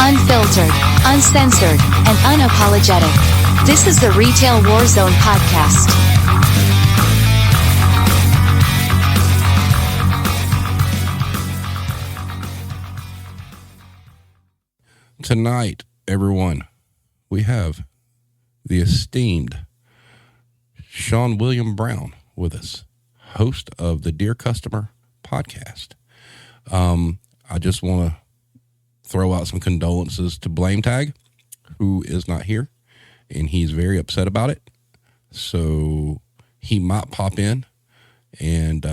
Unfiltered, uncensored, and unapologetic. This is the Retail Warzone podcast. Tonight, everyone, we have the esteemed Sean William Brown with us, host of the Dear Customer podcast. I just want to throw out some condolences to Blame Tag, who is not here, and he's very upset about it. So he might pop in and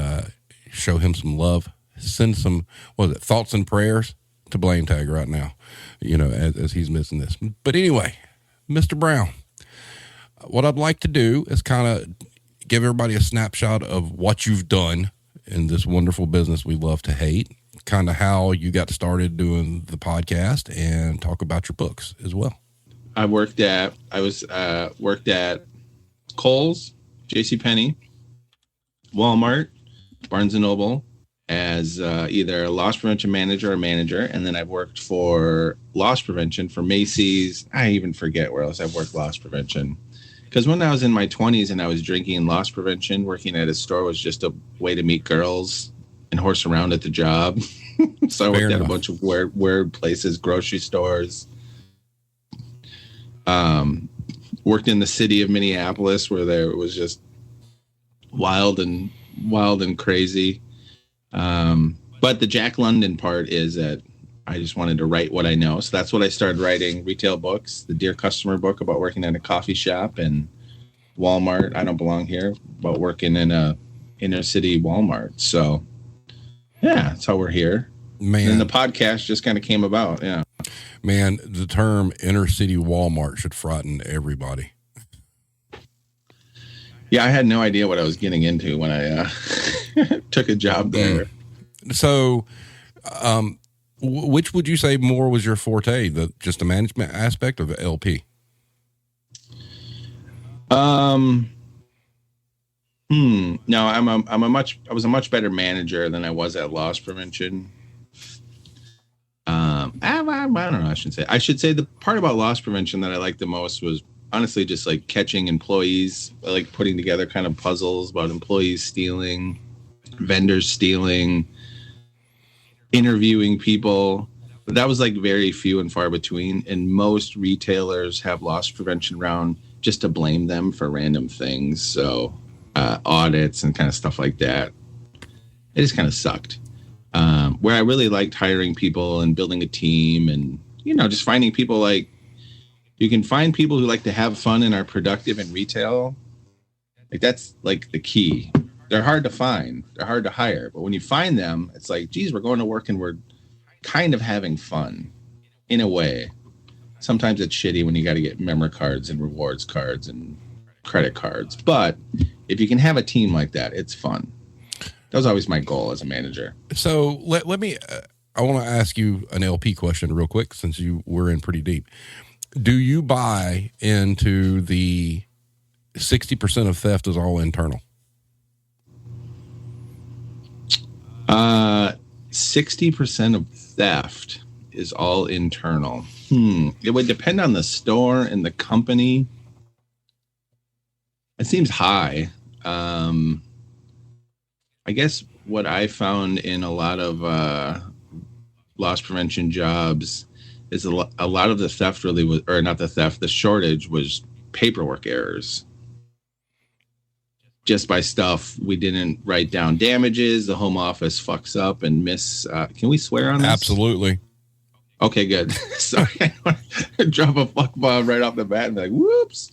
show him some love, send some, thoughts and prayers to Blame Tag right now, as he's missing this. But anyway, Mr. Brown, what I'd like to do is kind of give everybody a snapshot of what you've done in this wonderful business we love to hate, kind of how you got started doing the podcast, and talk about your books as well. I worked at Kohl's, JCPenney, Walmart, Barnes & Noble as either a loss prevention manager or manager. And then I've worked for loss prevention for Macy's. I even forget where else I've worked loss prevention. Because when I was in my 20s and I was drinking loss prevention, working at a store was just a way to meet girls and horse around at the job. So I worked at a bunch of weird places, grocery stores. Worked in the city of Minneapolis where there was just wild and crazy. But the Jack London part is that I just wanted to write what I know. So that's what I started writing, retail books, the Dear Customer book about working in a coffee shop, and Walmart, I Don't Belong Here, about working in a inner city Walmart. So yeah, that's how we're here. Man. And the podcast just kind of came about. Yeah. Man, the term inner city Walmart should frighten everybody. Yeah, I had no idea what I was getting into when I took a job there. So, which would you say more was your forte, just the management aspect or the LP? No, I was a much better manager than I was at loss prevention. I don't know. I should say the part about loss prevention that I liked the most was honestly just like catching employees, like putting together kind of puzzles about employees stealing, vendors stealing, interviewing people. But that was like very few and far between. And most retailers have loss prevention around just to blame them for random things. So audits and kind of stuff like that. It just kind of sucked. Where I really liked hiring people and building a team and, just finding people like, you can find people who like to have fun and are productive in retail. Like that's like the key. They're hard to find. They're hard to hire. But when you find them, it's like, geez, we're going to work and we're kind of having fun in a way. Sometimes it's shitty when you got to get memory cards and rewards cards and credit cards. But if you can have a team like that, it's fun. That was always my goal as a manager. So let me, I want to ask you an LP question real quick since you were in pretty deep. Do you buy into the 60% of theft is all internal? 60% of theft is all internal. It would depend on the store and the company. It seems high. I guess what I found in a lot of loss prevention jobs is a lot of the theft really was, or not the theft, the shortage was paperwork errors. Just by stuff we didn't write down damages, the home office fucks up and miss. Can we swear on this? Absolutely. Okay, good. Sorry, I want to drop a fuck bomb right off the bat and be like, whoops.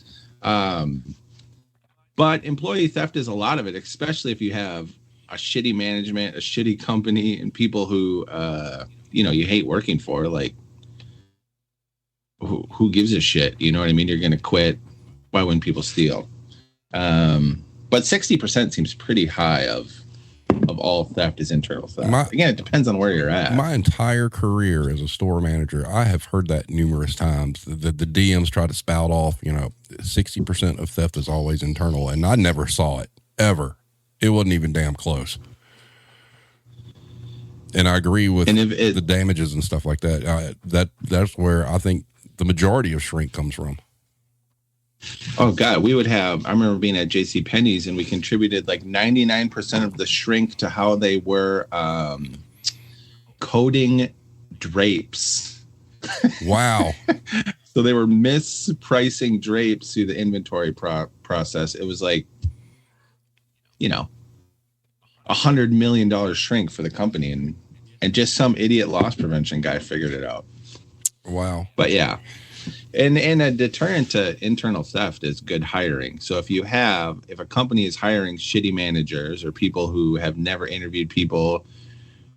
But employee theft is a lot of it, especially if you have a shitty management, a shitty company, and people who, you hate working for. Like, who gives a shit? You know what I mean? You're going to quit. Why wouldn't people steal? But 60% seems pretty high of all theft is internal theft. Again, it depends on where you're at. My entire career as a store manager, I have heard that numerous times. The DMs try to spout off, 60% of theft is always internal, and I never saw it, ever. It wasn't even damn close. And I agree with And if it, the damages and stuff like that. That's where I think the majority of shrink comes from. oh God, we would have, I remember being at JC Penney's and we contributed like 99% of the shrink to how they were coding drapes. Wow. So they were mispricing drapes through the inventory process. It was like, $100 million shrink for the company. And just some idiot loss prevention guy figured it out. Wow. But yeah. And a deterrent to internal theft is good hiring. So if a company is hiring shitty managers or people who have never interviewed people,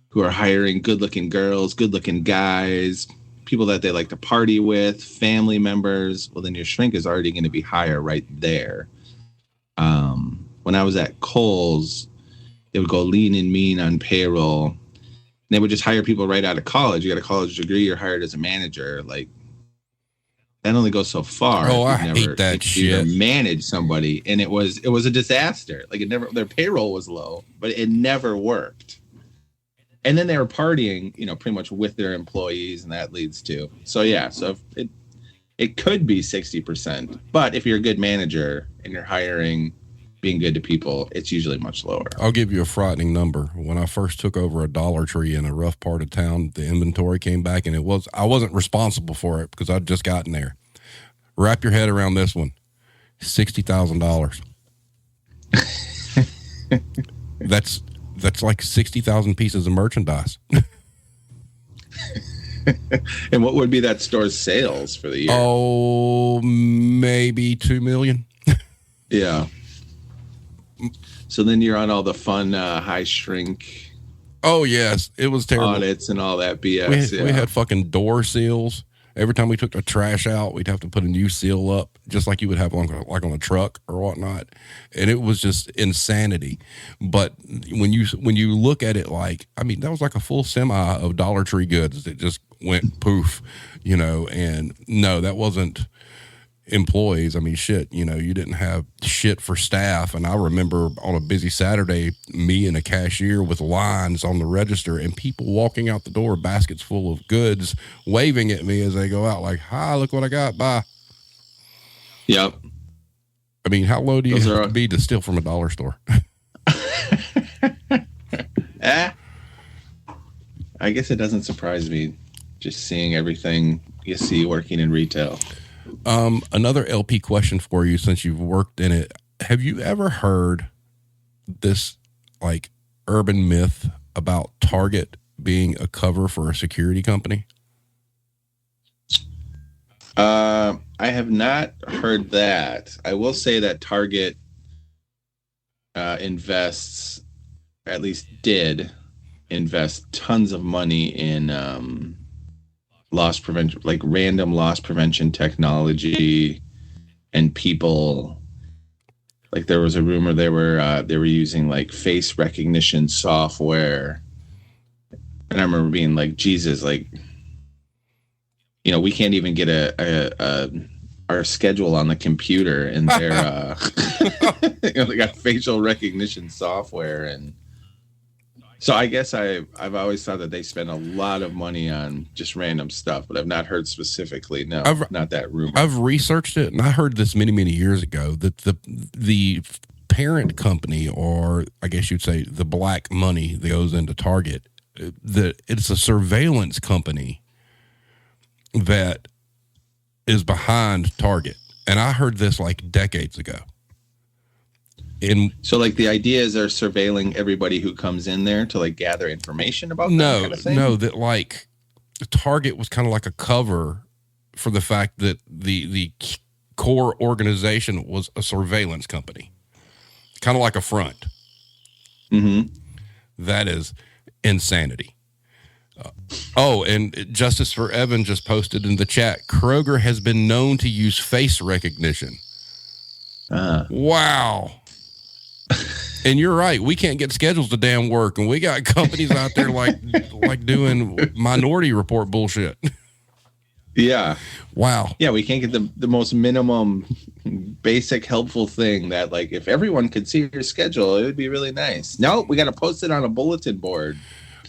who are hiring good-looking girls, good-looking guys, people that they like to party with, family members, well, then your shrink is already going to be higher right there. When I was at Kohl's, they would go lean and mean on payroll. They would just hire people right out of college. You got a college degree, you're hired as a manager. Like, that only goes so far. Oh, I hate that shit. Manage somebody, and it was a disaster. Like, their payroll was low, but it never worked. And then they were partying, pretty much with their employees, and that leads to. So yeah, so it could be 60%, but if you're a good manager and you're hiring, being good to people, it's usually much lower. I'll give you a frightening number. When I first took over a Dollar Tree in a rough part of town, the inventory came back, and I wasn't responsible for it because I'd just gotten there. Wrap your head around this one. $60,000. That's like 60,000 pieces of merchandise. And what would be that store's sales for the year? Oh, maybe 2 million. Yeah. So then you're on all the fun high shrink. Oh yes, it was terrible. Audits and all that BS. We had fucking door seals. Every time we took the trash out, we'd have to put a new seal up, just like you would have on a truck or whatnot. And it was just insanity. But when you look at it, that was like a full semi of Dollar Tree goods that just went poof, and no, that wasn't employees. I mean, shit, you didn't have shit for staff. And I remember on a busy Saturday, me and a cashier with lines on the register and people walking out the door, baskets full of goods, waving at me as they go out like, hi, look what I got. Bye. Yep. I mean, how low do you have to be to steal from a dollar store? I guess it doesn't surprise me just seeing everything you see working in retail. Another LP question for you, since you've worked in it. Have you ever heard this urban myth about Target being a cover for a security company? I have not heard that. I will say that Target invests, at least did invest tons of money in loss prevention, like random loss prevention technology, and people. Like, there was a rumor they were using like face recognition software, and I remember being like, Jesus, like, we can't even get our schedule on the computer, and they're they got facial recognition software. And so I guess I've always thought that they spend a lot of money on just random stuff, but I've not heard specifically. No, not that rumor. I've researched it, and I heard this many, many years ago that the parent company, or I guess you'd say the black money that goes into Target, that it's a surveillance company that is behind Target. And I heard this like decades ago. So like the idea is they're surveilling everybody who comes in there to like gather information about them, kind of thing? No, that like Target was kind of like a cover for the fact that the core organization was a surveillance company, kind of like a front. Mm-hmm. That is insanity. And Justice for Evan just posted in the chat, Kroger has been known to use face recognition. Wow. And you're right. We can't get schedules to damn work, and we got companies out there like doing Minority Report bullshit. Yeah. Wow. Yeah, we can't get the most minimum, basic, helpful thing that, like, if everyone could see your schedule, it would be really nice. No, we got to post it on a bulletin board.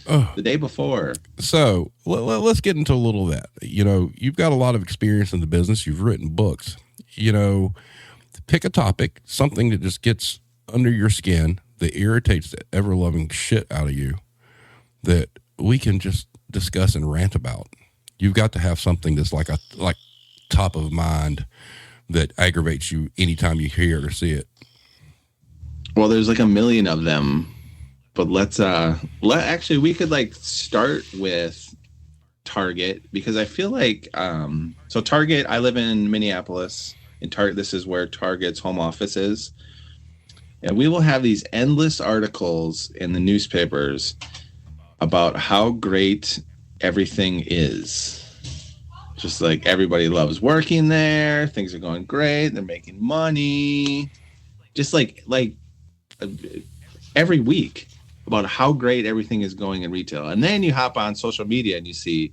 the day before. So let's get into a little of that. You know, you've got a lot of experience in the business. You've written books. You know, pick a topic, something that just gets under your skin, that irritates the ever-loving shit out of you, that we can just discuss and rant about. You've got to have something that's like top of mind that aggravates you anytime you hear it or see it. Well, there's like a million of them, but actually we could like start with Target, because I feel like so Target, I live in Minneapolis, and Target, this is where Target's home office is, and we will have these endless articles in the newspapers about how great everything is. Just like everybody loves working there, things are going great, they're making money, just like every week about how great everything is going in retail. And then you hop on social media and you see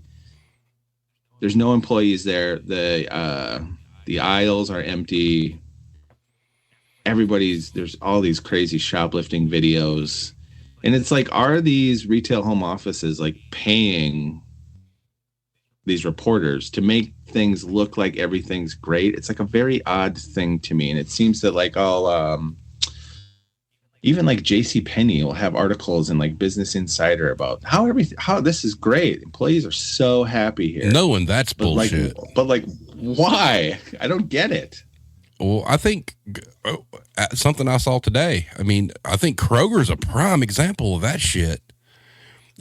there's no employees there. The aisles are empty. There's all these crazy shoplifting videos. And it's like, are these retail home offices like paying these reporters to make things look like everything's great? It's like a very odd thing to me. And it seems that like even like JCPenney will have articles in like Business Insider about how this is great. Employees are so happy here. Knowing that's bullshit. But why? I don't get it. Well, I think something I saw today, I mean, I think Kroger's a prime example of that shit.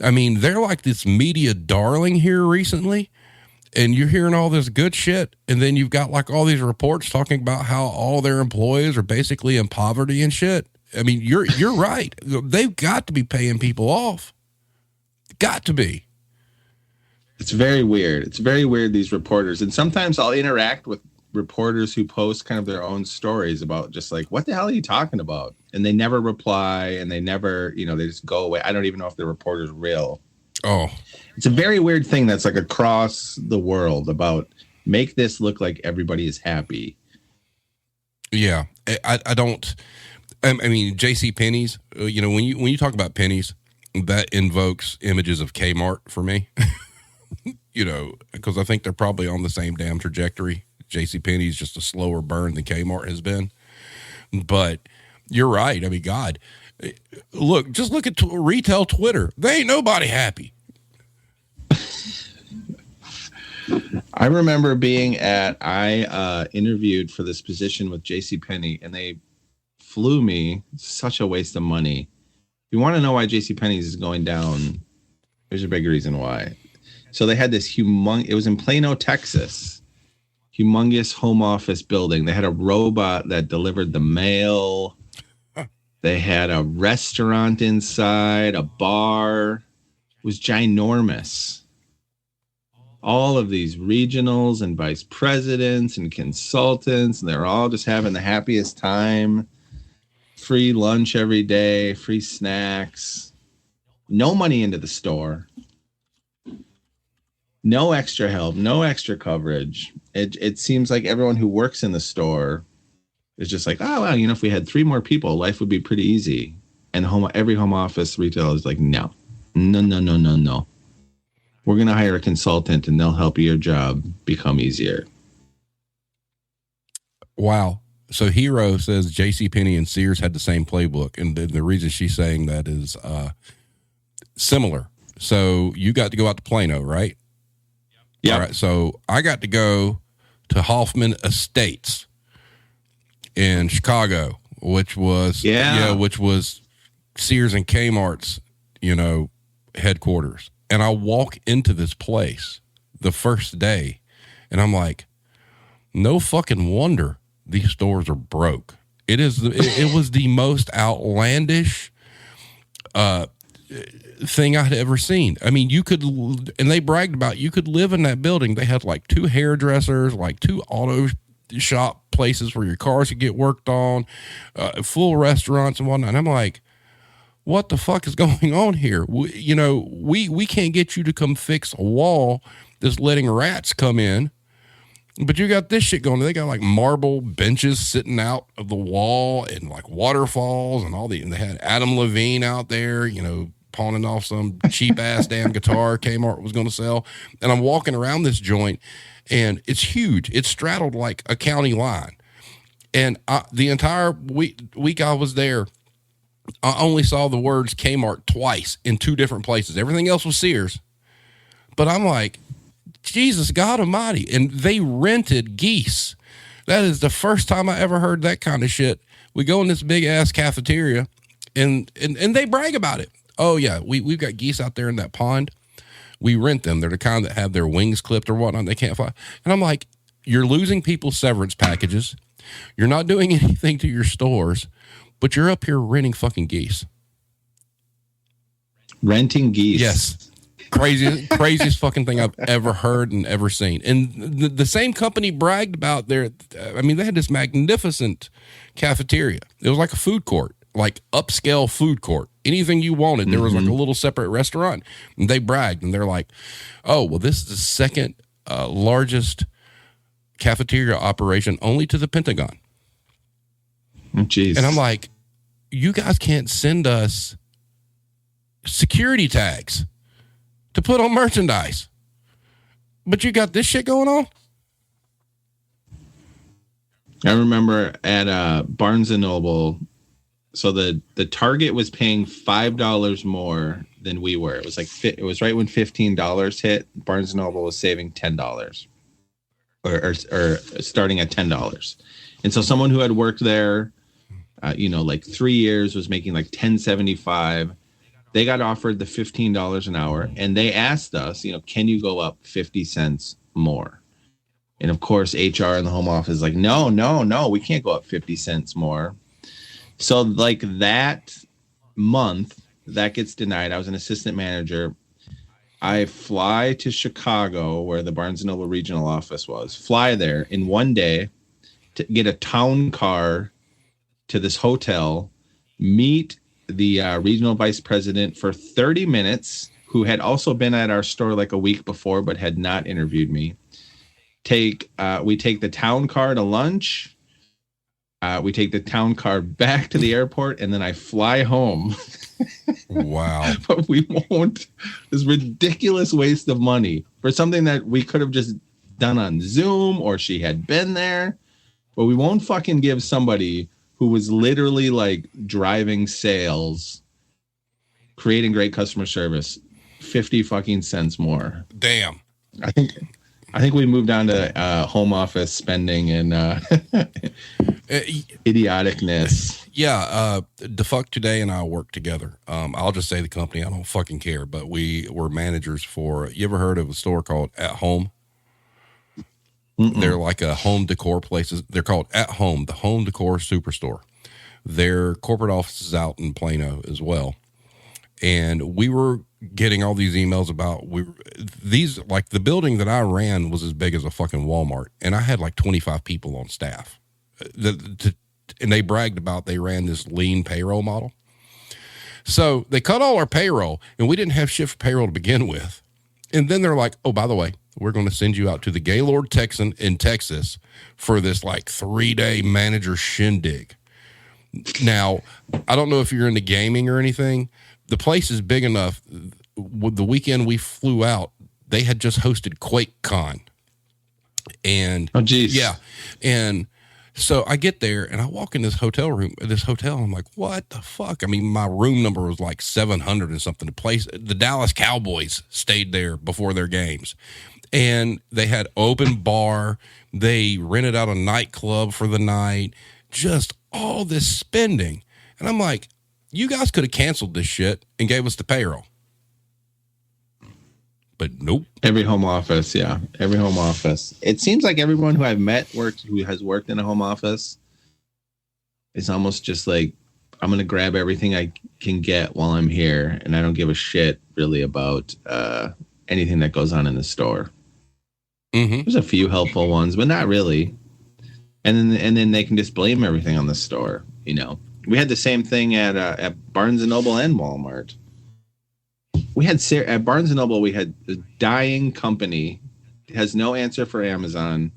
I mean, they're like this media darling here recently, and you're hearing all this good shit, and then you've got like all these reports talking about how all their employees are basically in poverty and shit. I mean, you're right. They've got to be paying people off. Got to be. It's very weird. It's very weird, these reporters. And sometimes I'll interact with reporters who post kind of their own stories about just like, what the hell are you talking about? And they never reply, and they never, they just go away. I don't even know if the reporter's real. Oh, it's a very weird thing that's like across the world about make this look like everybody is happy. Yeah. I mean, JCPenney's, when you talk about pennies, that invokes images of Kmart for me, because I think they're probably on the same damn trajectory. JCPenney's just a slower burn than Kmart has been. But you're right. I mean, God, just look at retail Twitter. They ain't nobody happy. I remember I interviewed for this position with JCPenney, and they flew me. Such a waste of money. If you want to know why JCPenney's is going down, there's a big reason why. So they had this it was in Plano, Texas, humongous home office building. They had a robot that delivered the mail. They had a restaurant inside, a bar. It was ginormous. All of these regionals and vice presidents and consultants, and they're all just having the happiest time. Free lunch every day, free snacks, no money into the store, no extra help, no extra coverage. It seems like everyone who works in the store is just like, oh, wow, if we had 3 more people, life would be pretty easy. And every home office retailer is like, no. We're going to hire a consultant, and they'll help your job become easier. Wow. So Hero says JCPenney and Sears had the same playbook. And the reason she's saying that is similar. So you got to go out to Plano, right? Yeah. All right. So I got to go to Hoffman Estates in Chicago, which was Sears and Kmart's, headquarters. And I walk into this place the first day, and I'm like, no fucking wonder these stores are broke. It was the most outlandish thing I'd ever seen. I mean, and they bragged about, you could live in that building. They had like 2 hairdressers, like 2 auto shop places where your cars could get worked on, full restaurants and whatnot. And I'm like, what the fuck is going on here? We can't get you to come fix a wall that's letting rats come in. But you got this shit going. They got like marble benches sitting out of the wall and like waterfalls and and they had Adam Levine out there, pawning off some cheap ass damn guitar Kmart was going to sell. And I'm walking around this joint, and it's huge. It's straddled like a county line. And the entire week I was there, I only saw the words Kmart twice in 2 different places. Everything else was Sears. But I'm like, Jesus God Almighty. And they rented geese. That is the first time I ever heard that kind of shit. We go in this big ass cafeteria and they brag about it. Oh yeah, we've got geese out there in that pond. We rent them. They're the kind that have their wings clipped or whatnot. They can't fly. And I'm like, you're losing people's severance packages. You're not doing anything to your stores, but you're up here renting fucking geese. Renting geese. Yes. Craziest fucking thing I've ever heard and ever seen. And the same company bragged about they had this magnificent cafeteria. It was like a food court, like upscale food court. Anything you wanted, there was like a little separate restaurant. And they bragged, and they're like, oh, well, this is the second largest cafeteria operation only to the Pentagon. Jeez. And I'm like, you guys can't send us security tags to put on merchandise, but you got this shit going on. I remember at Barnes and Noble, so the Target was paying $5 more than we were. It was right when $15 hit. Barnes and Noble was saving $10, or starting at $10. And so someone who had worked there, like 3 years, was making like $10.75. They got offered the $15 an hour, and they asked us, can you go up 50 cents more? And of course, HR in the home office is like, no, we can't go up 50 cents more. So like that month, that gets denied. I was an assistant manager. I fly to Chicago, where the Barnes & Noble regional office was, fly there in one day to get a town car to this hotel, meet the regional vice president for 30 minutes, who had also been at our store like a week before, but had not interviewed me. We take the town car to lunch. We take the town car back to the airport, and then I fly home. Wow. But we won't. This ridiculous waste of money for something that we could have just done on Zoom, or she had been there. But we won't fucking give somebody who was literally like driving sales, creating great customer service, 50 fucking cents more. Damn. I think we moved on to home office spending and idioticness. Yeah. DeFuck today and I work together. I'll just say the company. I don't fucking care, but we were managers for, you ever heard of a store called At Home? Mm-mm. They're like a home decor places. They're called At Home, the home decor superstore. Their corporate office is out in Plano as well. And we were getting all these emails about like the building that I ran was as big as a fucking Walmart. And I had like 25 people on staff. And they bragged about they ran this lean payroll model. So they cut all our payroll, and we didn't have shit for payroll to begin with. And then they're like, oh, by the way, we're going to send you out to the Gaylord Texan in Texas for this like 3-day manager shindig. Now, I don't know if you're into gaming or anything. The place is big enough. The weekend we flew out, they had just hosted QuakeCon. And oh, geez. Yeah. And so I get there and I walk in this hotel. I'm like, what the fuck? I mean, my room number was like 700 and something. The Dallas Cowboys stayed there before their games. And they had open bar. They rented out a nightclub for the night. Just all this spending. And I'm like, you guys could have canceled this shit and gave us the payroll. But nope. Every home office, yeah. Every home office. It seems like everyone who I've met who has worked in a home office is almost just like, I'm going to grab everything I can get while I'm here, and I don't give a shit really about anything that goes on in the store. Mm-hmm. There's a few helpful ones, but not really. And then they can just blame everything on the store. We had the same thing at Barnes and Noble and Walmart. We had at Barnes and Noble, we had a dying company, has no answer for Amazon.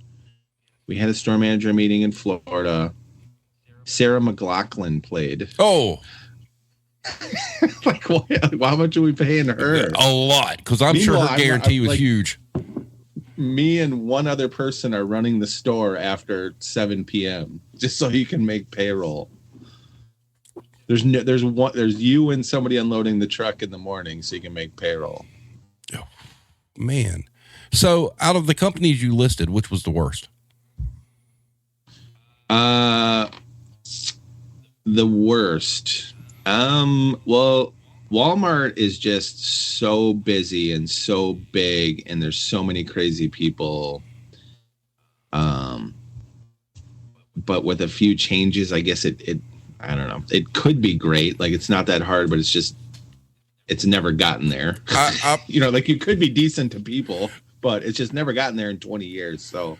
We had a store manager meeting in Florida. Sarah McLachlan played. Oh, Like, how much are we paying her? A lot, because I'm sure her guarantee was huge. Me and one other person are running the store after 7 p.m. just so you can make payroll. There's you and somebody unloading the truck in the morning so you can make payroll. Oh, man. So out of the companies you listed, which was the worst? The worst. Well, Walmart is just so busy and so big, and there's so many crazy people. But with a few changes, I guess it I don't know. It could be great. Like, it's not that hard, but it's never gotten there. Like, you could be decent to people, but it's just never gotten there in 20 years. So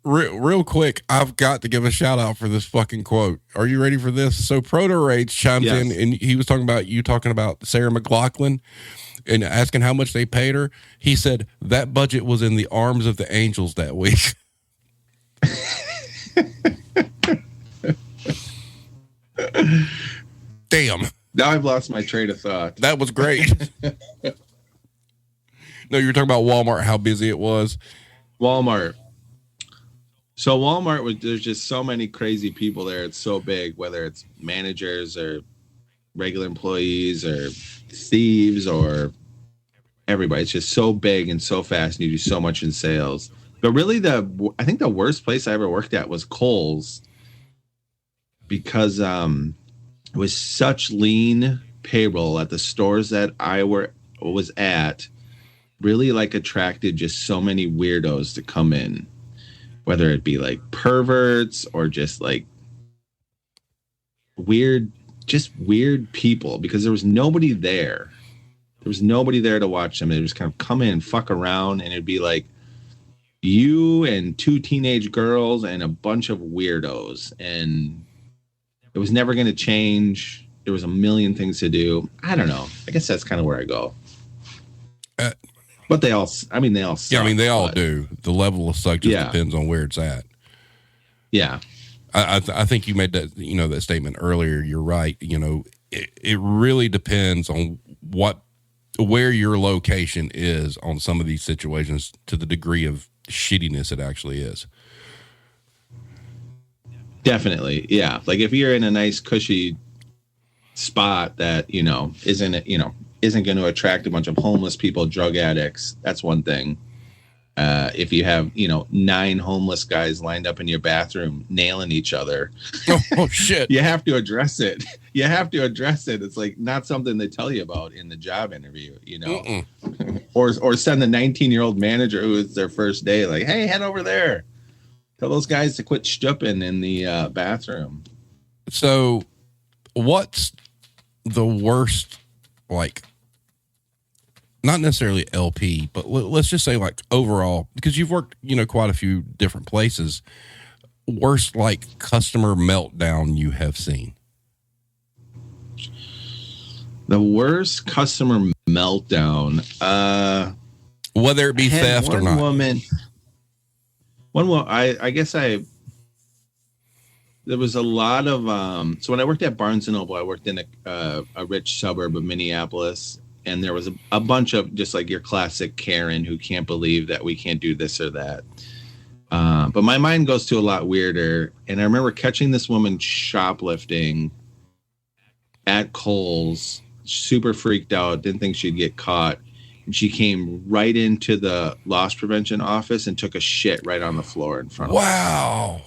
real quick, I've got to give a shout out for this fucking quote. Are you ready for this? So Proto Rage chimes in, and he was talking about Sarah McLachlan and asking how much they paid her. He said that budget was in the arms of the angels that week. Damn. Now I've lost my train of thought. That was great. No, you were talking about Walmart, how busy it was. Walmart. So Walmart there's just so many crazy people there. It's so big, whether it's managers or regular employees or thieves or everybody. It's just so big and so fast, and you do so much in sales. But really, I think the worst place I ever worked at was Kohl's, because it was such lean payroll at the stores that I was at. Really, like, attracted just so many weirdos to come in, whether it be like perverts or just like weird people, because there was nobody there. There was nobody there to watch them. They just kind of come in and fuck around, and it'd be like you and 2 teenage girls and a bunch of weirdos, and it was never going to change. There was a million things to do. I don't know. I guess that's kind of where I go. But they all suck. Yeah, I mean, they all do. The level of suck just depends on where it's at. Yeah. I think you made that, that statement earlier. You're right. It really depends on where your location is on some of these situations, to the degree of shittiness it actually is. Definitely. Yeah. Like, if you're in a nice cushy spot that, isn't going to attract a bunch of homeless people, drug addicts, that's one thing. If you have, 9 homeless guys lined up in your bathroom nailing each other, oh shit, you have to address it. It's like not something they tell you about in the job interview, or send the 19-year-old manager who is their first day, like, hey, head over there. Tell those guys to quit stooping in the bathroom. So what's the worst, like, not necessarily LP, but let's just say, like, overall, because you've worked, quite a few different places, worst, like, customer meltdown you have seen? The worst customer meltdown, whether it be theft or not. I guess there was a lot of, so when I worked at Barnes & Noble, I worked in a rich suburb of Minneapolis, and there was a bunch of just like your classic Karen who can't believe that we can't do this or that. But my mind goes to a lot weirder. And I remember catching this woman shoplifting at Kohl's, super freaked out, didn't think she'd get caught. And she came right into the loss prevention office and took a shit right on the floor in front of us. Wow.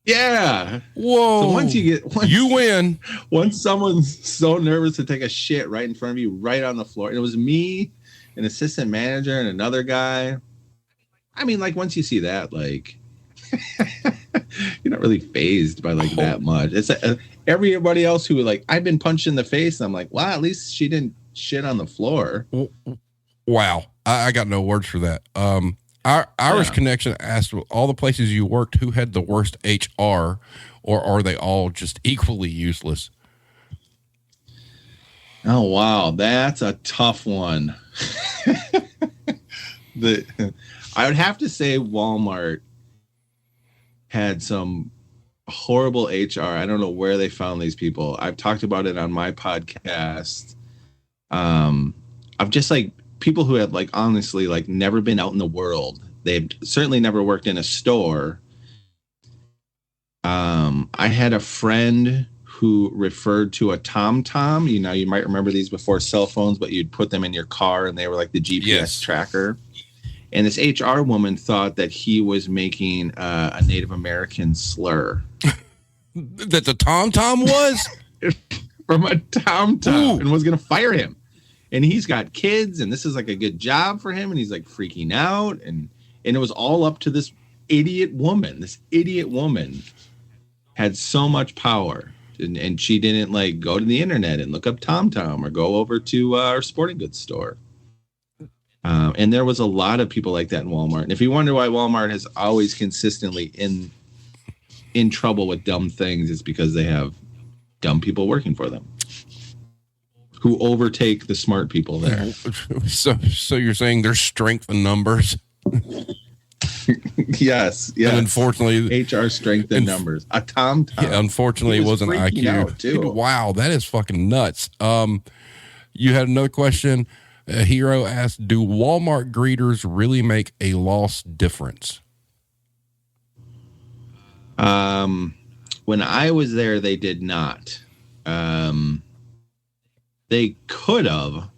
Yeah. Whoa. So once you win. Once someone's so nervous to take a shit right in front of you, right on the floor, and it was me, an assistant manager, and another guy. I mean, like, once you see that, like, you're not really fazed by like that much. It's everybody else who, like, I've been punched in the face, and I'm like, wow, at least she didn't shit on the floor. Wow. I got no words for that. Our Irish Connection asked all the places you worked, who had the worst HR, or are they all just equally useless? Oh, wow. That's a tough one. I would have to say Walmart had some horrible HR. I don't know where they found these people. I've talked about it on my podcast. I've just like people who have like honestly like never been out in the world. They've certainly never worked in a store. I had a friend who referred to a TomTom. You know, you might remember these before cell phones, but you'd put them in your car and they were like the GPS tracker. And this HR woman thought that he was making a Native American slur. That the TomTom was? From a TomTom, and was going to fire him. And he's got kids, and this is like a good job for him, and he's like freaking out. And it was all up to this idiot woman. This idiot woman had so much power. And she didn't like go to the internet and look up TomTom or go over to our sporting goods store. And there was a lot of people like that in Walmart. And if you wonder why Walmart is always consistently in trouble with dumb things, it's because they have dumb people working for them who overtake the smart people there. So you're saying there's strength in numbers? Yes. And unfortunately, HR strength in numbers. A TomTom. Yeah, unfortunately, it wasn't IQ. Too. Wow, that is fucking nuts. You had another question. A hero asked, "Do Walmart greeters really make a loss difference?" When I was there, they did not. They could have.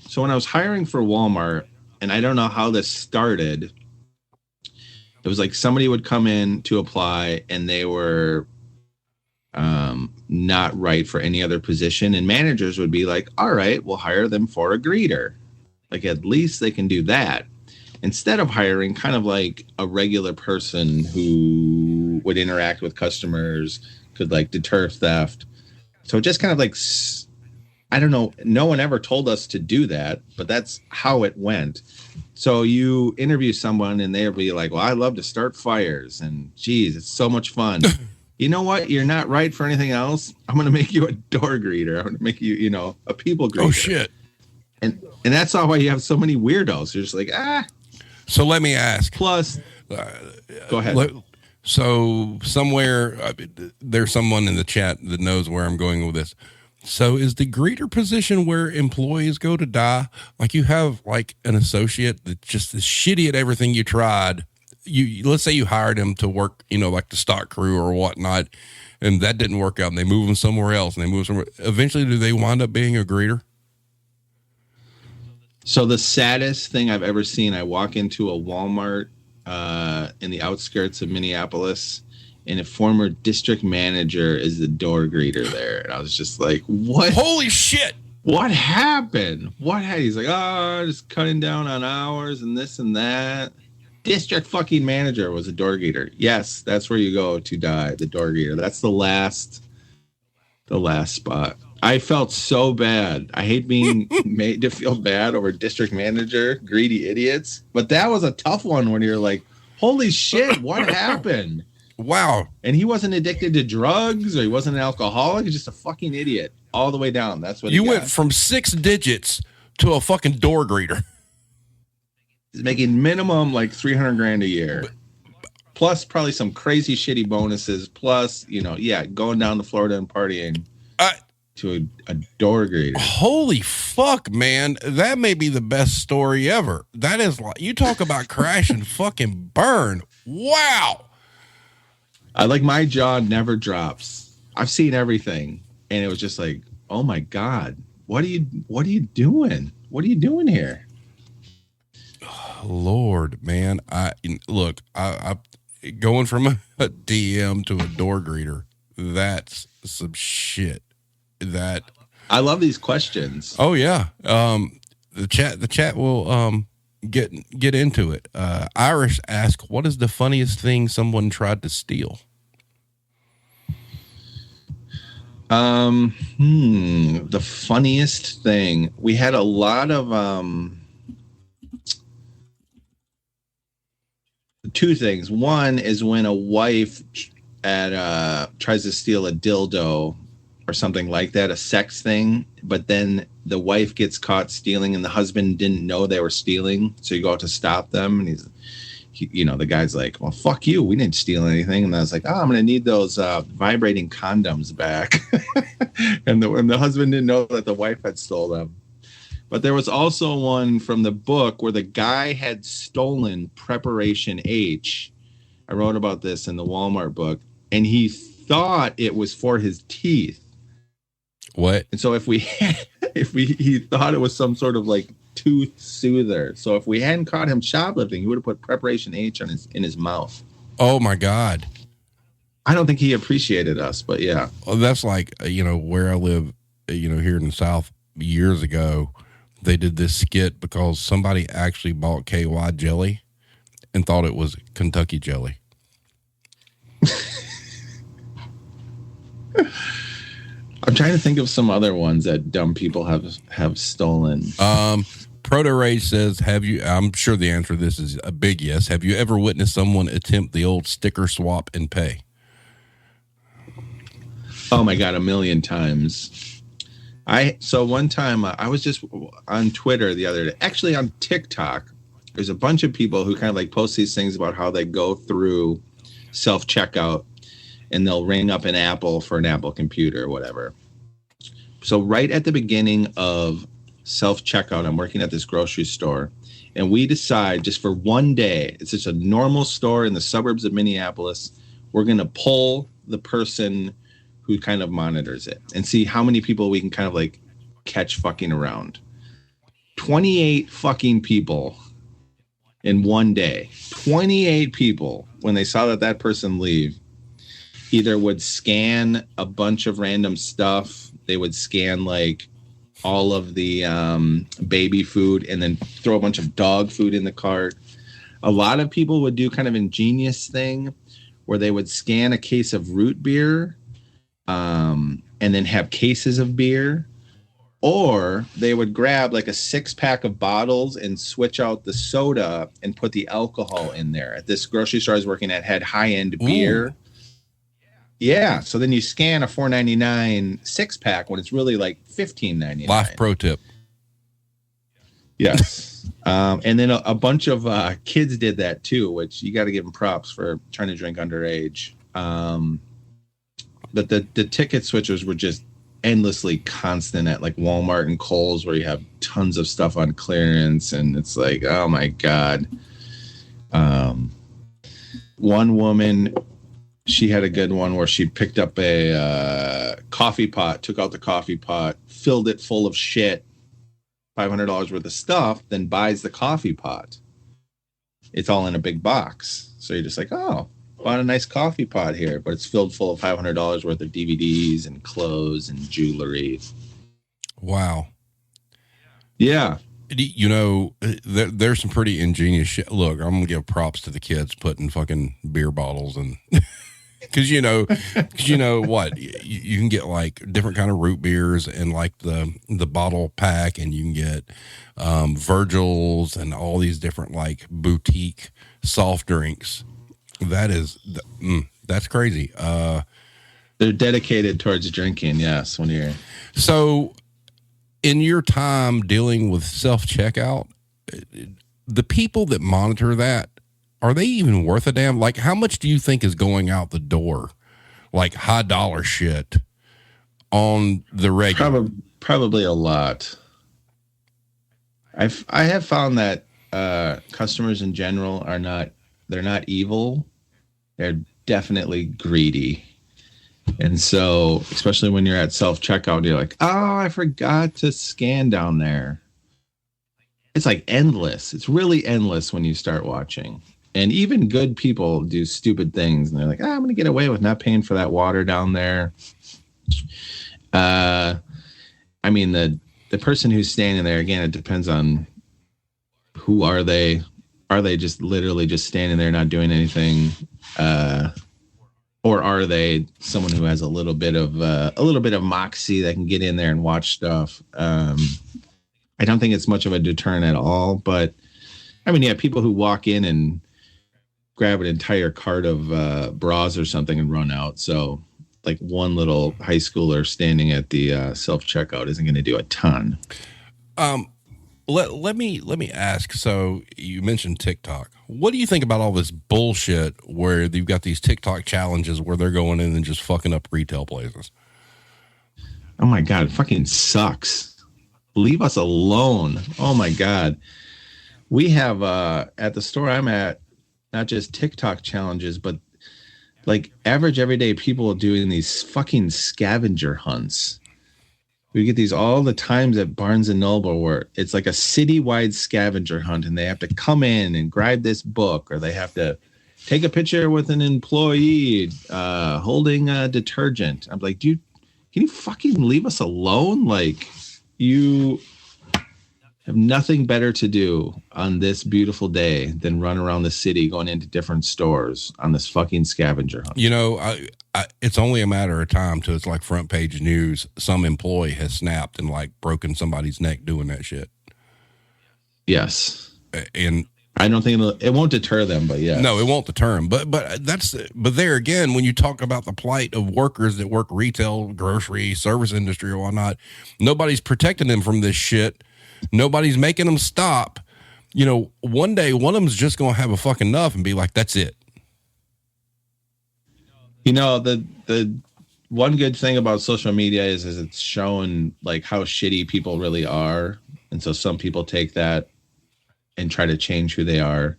So when I was hiring for Walmart, and I don't know how this started, it was like somebody would come in to apply and they were not right for any other position. And managers would be like, all right, we'll hire them for a greeter. Like at least they can do that. Instead of hiring kind of like a regular person who would interact with customers, could like deter theft. So just kind of like, I don't know, no one ever told us to do that, but that's how it went. So you interview someone and they'll be like, well, I love to start fires and geez, it's so much fun. You know what? You're not right for anything else. I'm going to make you a door greeter. I'm going to make you, you know, a people greeter. Oh, shit. And that's all why you have so many weirdos. You're just like, So let me ask. Plus, go ahead. So somewhere there's someone in the chat that knows where I'm going with this. So is the greeter position where employees go to die? Like you have like an associate that just is shitty at everything you tried. Let's say you hired him to work, you know, like the stock crew or whatnot, and that didn't work out and they move him somewhere else and they move somewhere. Eventually, do they wind up being a greeter? So the saddest thing I've ever seen, I walk into a Walmart in the outskirts of Minneapolis, and a former district manager is the door greeter there. And I was just like, what? Holy shit. What happened? He's like, just cutting down on hours and this and that. District fucking manager was a door greeter. Yes, that's where you go to die, the door greeter. That's the last spot. I felt so bad. I hate being made to feel bad over district manager, greedy idiots. But that was a tough one when you're like, holy shit, what happened? Wow. And he wasn't addicted to drugs or he wasn't an alcoholic. He's just a fucking idiot all the way down. That's what you went from 6 digits to a fucking door greeter. He's making minimum like $300,000 a year. Plus probably some crazy shitty bonuses. Plus, you know, going down to Florida and partying. To a door greeter. Holy fuck, man. That may be the best story ever. That is like, you talk about crash and fucking burn. Wow. My jaw never drops. I've seen everything. And it was just like, oh my God, what are you doing? What are you doing here? Lord, man. I going from a DM to a door greeter. That's some shit. That I love these questions. Oh yeah. The chat will get into it. Irish asked, what is the funniest thing someone tried to steal? The funniest thing. We had a lot of two things. One is when a wife tries to steal a dildo or something like that, a sex thing, but then the wife gets caught stealing and the husband didn't know they were stealing, so you go out to stop them, and the guy's like, well, fuck you. We didn't steal anything. And I was like, oh, I'm going to need those vibrating condoms back. and the husband didn't know that the wife had stole them. But there was also one from the book where the guy had stolen Preparation H. I wrote about this in the Walmart book, and he thought it was for his teeth. What? And so he thought it was some sort of like tooth soother. So if we hadn't caught him shoplifting, he would have put Preparation H in his mouth. Oh my God. I don't think he appreciated us, but yeah. Well, that's like, where I live, here in the South years ago, they did this skit because somebody actually bought KY jelly and thought it was Kentucky jelly. I'm trying to think of some other ones that dumb people have stolen. Proto Rage says, I'm sure the answer to this is a big yes. Have you ever witnessed someone attempt the old sticker swap and pay? Oh my God, a million times. So one time I was just on Twitter the other day, actually on TikTok. There's a bunch of people who kind of like post these things about how they go through self-checkout and they'll ring up an Apple for an Apple computer or whatever. So right at the beginning of self-checkout, I'm working at this grocery store, and we decide just for one day, it's just a normal store in the suburbs of Minneapolis, we're going to pull the person who kind of monitors it and see how many people we can kind of like catch fucking around. 28 fucking people in one day. 28 people, when they saw that person leave, either would scan a bunch of random stuff. They would scan like all of the baby food and then throw a bunch of dog food in the cart. A lot of people would do kind of ingenious thing where they would scan a case of root beer and then have cases of beer, or they would grab like a 6-pack of bottles and switch out the soda and put the alcohol in there. At this grocery store I was working at had high-end beer. Ooh. Yeah, so then you scan a $4.99 6-pack when it's really like $15.99. Life pro tip. Yes. And then a bunch of kids did that too, which you got to give them props for trying to drink underage. But the ticket switchers were just endlessly constant at like Walmart and Kohl's, where you have tons of stuff on clearance, and it's like, oh my God. One woman, she had a good one where she picked up a coffee pot, took out the coffee pot, filled it full of shit, $500 worth of stuff, then buys the coffee pot. It's all in a big box. So you're just like, oh, bought a nice coffee pot here, but it's filled full of $500 worth of DVDs and clothes and jewelry. Wow. Yeah. There's some pretty ingenious shit. Look, I'm going to give props to the kids putting fucking beer bottles and because you know what, you can get like different kind of root beers and like the bottle pack, and you can get Virgil's and all these different like boutique soft drinks. That's crazy. They're dedicated towards drinking. Yes. So in your time dealing with self-checkout, the people that monitor that, are they even worth a damn? Like, how much do you think is going out the door? Like high dollar shit on the regular? Probably a lot. I have found that customers in general they're not evil. They're definitely greedy. And so, especially when you're at self-checkout, you're like, oh, I forgot to scan down there. It's like endless. It's really endless when you start watching. And even good people do stupid things. And they're like, I'm going to get away with not paying for that water down there. I mean, the person who's standing there, again, it depends on who are they. Are they just literally just standing there not doing anything? Or are they someone who has a little bit of moxie that can get in there and watch stuff? I don't think it's much of a deterrent at all. But I mean, yeah, people who walk in and grab an entire cart of bras or something and run out. So like one little high schooler standing at the self-checkout isn't going to do a ton. let me ask. So you mentioned TikTok. What do you think about all this bullshit where you've got these TikTok challenges where they're going in and just fucking up retail places? Oh my God, it fucking sucks. Leave us alone. Oh my God. We have at the store I'm at, not just TikTok challenges, but like average everyday people doing these fucking scavenger hunts. We get these all the times at Barnes and Noble where it's like a citywide scavenger hunt and they have to come in and grab this book, or they have to take a picture with an employee holding a detergent. I'm like, dude, can you fucking leave us alone? Like, you have nothing better to do on this beautiful day than run around the city going into different stores on this fucking scavenger hunt. You know, it's only a matter of time till it's like front page news. Some employee has snapped and like broken somebody's neck doing that shit. Yes. And I don't think it won't deter them, but yeah. No, it won't deter them. But there again, when you talk about the plight of workers that work retail, grocery, service industry or whatnot, nobody's protecting them from this shit. Nobody's making them stop. You know, one day one of them's just going to have a fucking enough and be like, that's it. You know, the one good thing about social media is it's shown like how shitty people really are. And so some people take that and try to change who they are.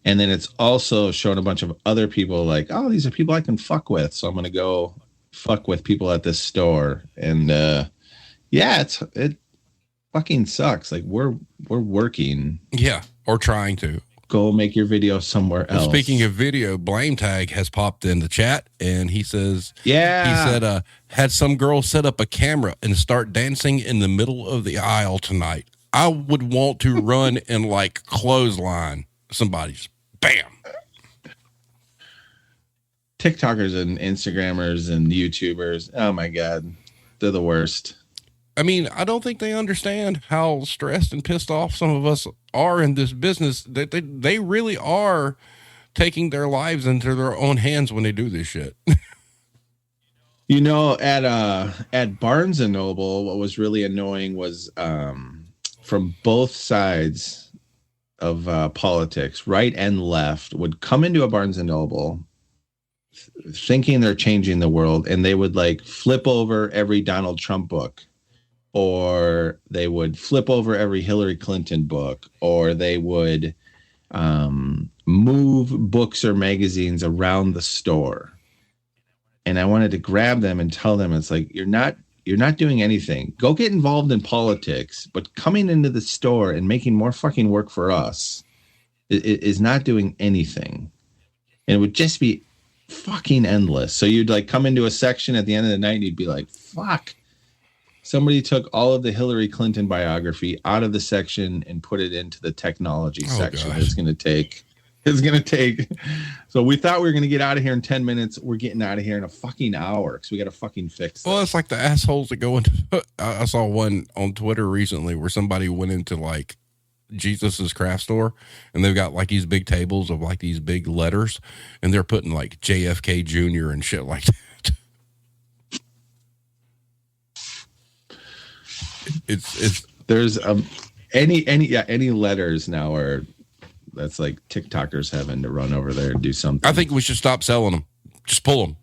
And then it's also shown a bunch of other people like, oh, these are people I can fuck with. So I'm going to go fuck with people at this store. And yeah, it fucking sucks. Like we're working. Yeah. Or trying to. Go make your video somewhere else. Speaking of video, Blame Tag has popped in the chat and he says, yeah, he said, had some girl set up a camera and start dancing in the middle of the aisle tonight. I would want to run and like clothesline somebody's bam. TikTokers and Instagrammers and YouTubers. Oh my God. They're the worst. I mean, I don't think they understand how stressed and pissed off some of us are in this business. That they really are taking their lives into their own hands when they do this shit. You know, at Barnes and Noble, what was really annoying was from both sides of politics, right and left, would come into a Barnes and Noble thinking they're changing the world, and they would like flip over every Donald Trump book, or they would flip over every Hillary Clinton book, or they would move books or magazines around the store. And I wanted to grab them and tell them, it's like, you're not doing anything. Go get involved in politics, but coming into the store and making more fucking work for us is not doing anything. And it would just be fucking endless. So you'd like come into a section at the end of the night and you'd be like, fuck. Somebody took all of the Hillary Clinton biography out of the section and put it into the technology section. God. It's going to take. So we thought we were going to get out of here in 10 minutes. We're getting out of here in a fucking hour because we got to fucking fix this. Well, it's like the assholes that go into. I saw one on Twitter recently where somebody went into like Jesus's craft store and they've got like these big tables of like these big letters and they're putting like JFK Jr. and shit like that. It's there's any letters now are that's like TikTokers having to run over there and do something. I think we should stop selling them. Just pull them.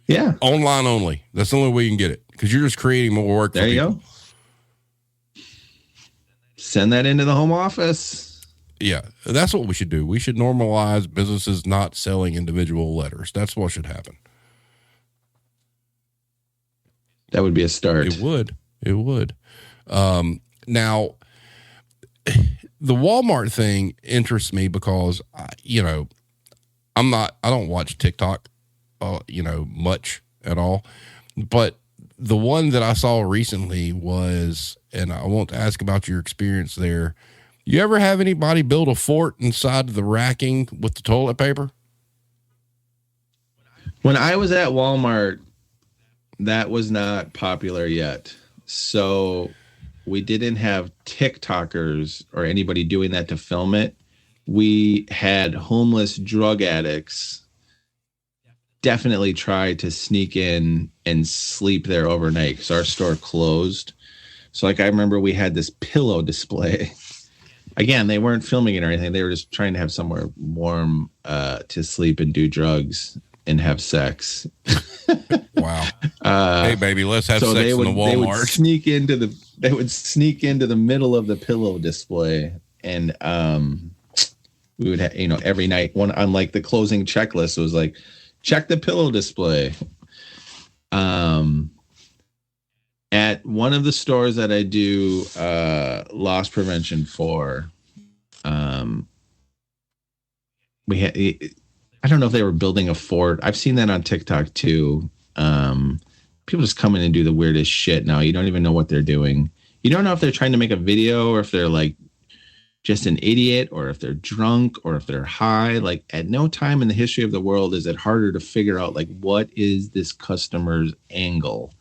Yeah. Online only. That's the only way you can get it because you're just creating more work. There you go. Send that into the home office. Yeah, that's what we should do. We should normalize businesses not selling individual letters. That's what should happen. That would be a start. It would. Now, the Walmart thing interests me because, I don't watch TikTok, much at all. But the one that I saw recently was, and I want to ask about your experience there. You ever have anybody build a fort inside the racking with the toilet paper? When I was at Walmart, that was not popular yet. So we didn't have TikTokers or anybody doing that to film it. We had homeless drug addicts definitely try to sneak in and sleep there overnight because our store closed. So like I remember we had this pillow display. Again, they weren't filming it or anything. They were just trying to have somewhere warm to sleep and do drugs and have sex. Wow. Hey baby, let's have So sex in the they would Walmart. sneak into the middle of the pillow display, and we would have, every night one on like the closing checklist, it was like, check the pillow display. At one of the stores that I do loss prevention for, we had, I don't know if they were building a fort. I've seen that on TikTok too. People just come in and do the weirdest shit now. You don't even know what they're doing. You don't know if they're trying to make a video or if they're like just an idiot or if they're drunk or if they're high. Like at no time in the history of the world is it harder to figure out like what is this customer's angle.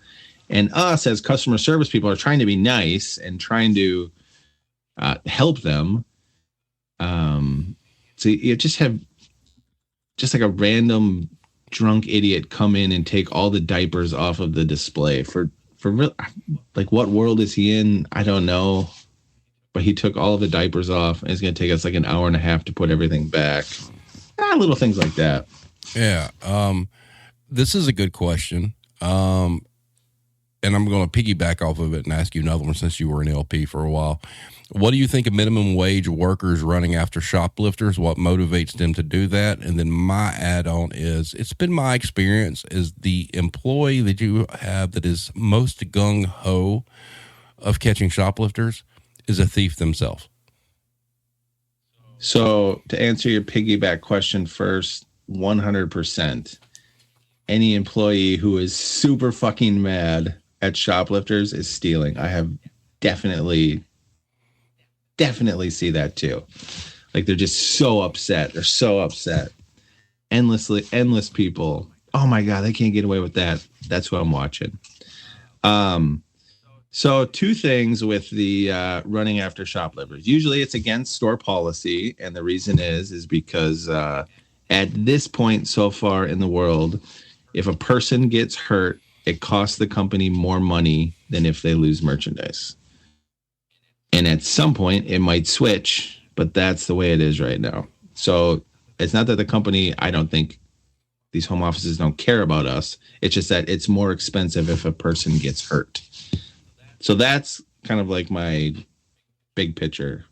And us as customer service people are trying to be nice and trying to help them. So you just have just like a random drunk idiot come in and take all the diapers off of the display for real. Like what world is he in? I don't know. But he took all of the diapers off and it's going to take us like an hour and a half to put everything back. Little things like that. Yeah. This is a good question. And I'm going to piggyback off of it and ask you another one since you were an LP for a while. What do you think of minimum wage workers running after shoplifters? What motivates them to do that? And then my add-on is, it's been my experience is the employee that you have that is most gung-ho of catching shoplifters is a thief themselves. So to answer your piggyback question first, 100%. Any employee who is super fucking mad at shoplifters is stealing. I have definitely see that too. Like they're just so upset. They're so upset. Endless people. Oh my God, they can't get away with that. That's what I'm watching. So two things with the running after shoplifters. Usually it's against store policy. And the reason is because at this point so far in the world, if a person gets hurt, it costs the company more money than if they lose merchandise. And at some point, it might switch, but that's the way it is right now. So it's not that the company, I don't think these home offices don't care about us. It's just that it's more expensive if a person gets hurt. So that's kind of like my big picture.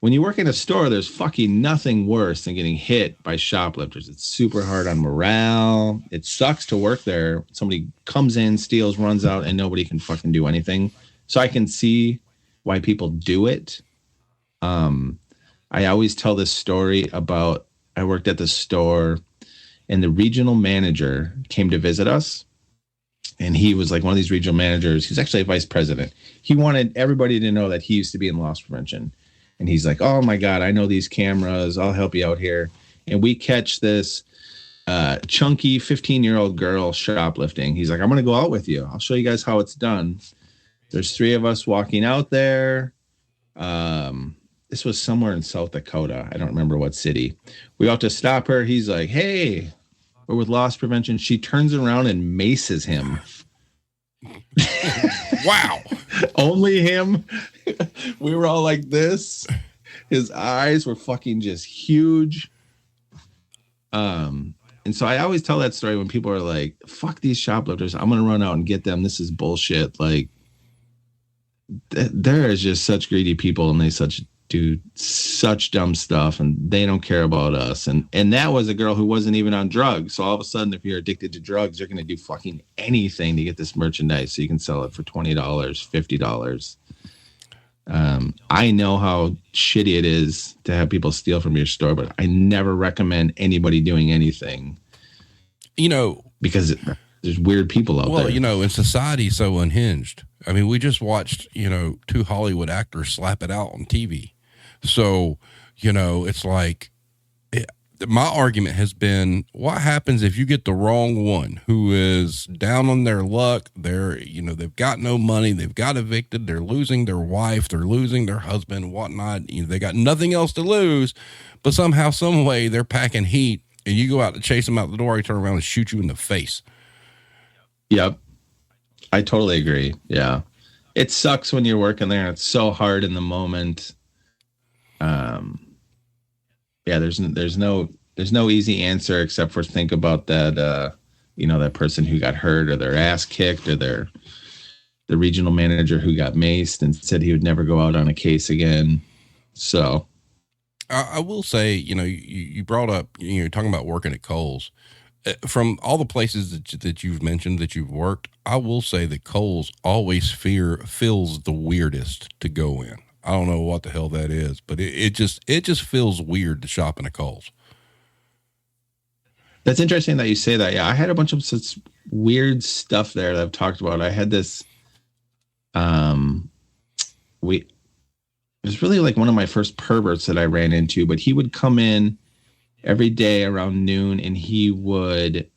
When you work in a store, there's fucking nothing worse than getting hit by shoplifters. It's super hard on morale. It sucks to work there. Somebody comes in, steals, runs out, and nobody can fucking do anything. So I can see why people do it. I always tell this story about I worked at the store and the regional manager came to visit us. And he was like one of these regional managers. He's actually a vice president. He wanted everybody to know that he used to be in loss prevention. And he's like, oh my God, I know these cameras. I'll help you out here. And we catch this chunky 15-year-old girl shoplifting. He's like, I'm going to go out with you. I'll show you guys how it's done. There's three of us walking out there. This was somewhere in South Dakota. I don't remember what city. We have to stop her. He's like, hey, we're with loss prevention. She turns around and maces him. Wow. Only him. We were all like this. His eyes were fucking just huge. And so I always tell that story when people are like, fuck these shoplifters. I'm going to run out and get them. This is bullshit. Like, there is just such greedy people and they do such dumb stuff and they don't care about us. And that was a girl who wasn't even on drugs. So all of a sudden, if you're addicted to drugs, you're going to do fucking anything to get this merchandise so you can sell it for $20, $50. I know how shitty it is to have people steal from your store, but I never recommend anybody doing anything. Because there's weird people out there. Well, in society, so unhinged. I mean, we just watched, two Hollywood actors slap it out on TV. So, it's like, my argument has been, what happens if you get the wrong one who is down on their luck? They've got no money. They've got evicted. They're losing their wife. They're losing their husband, whatnot. They got nothing else to lose, but somehow, some way they're packing heat and you go out to chase them out the door. He turn around and shoot you in the face. Yep. I totally agree. Yeah. it sucks when you're working there. It's so hard in the moment. Yeah, there's no easy answer except for think about that, that person who got hurt or their ass kicked or the regional manager who got maced and said he would never go out on a case again. So I will say, you brought up, you're talking about working at Kohl's. From all the places that you've mentioned that you've worked, I will say that Kohl's always feels the weirdest to go in. I don't know what the hell that is, but it just feels weird to shop in a Kohl's. That's interesting that you say that. Yeah, I had a bunch of such weird stuff there that I've talked about. I had this, it was really like one of my first perverts that I ran into, but he would come in every day around noon and he would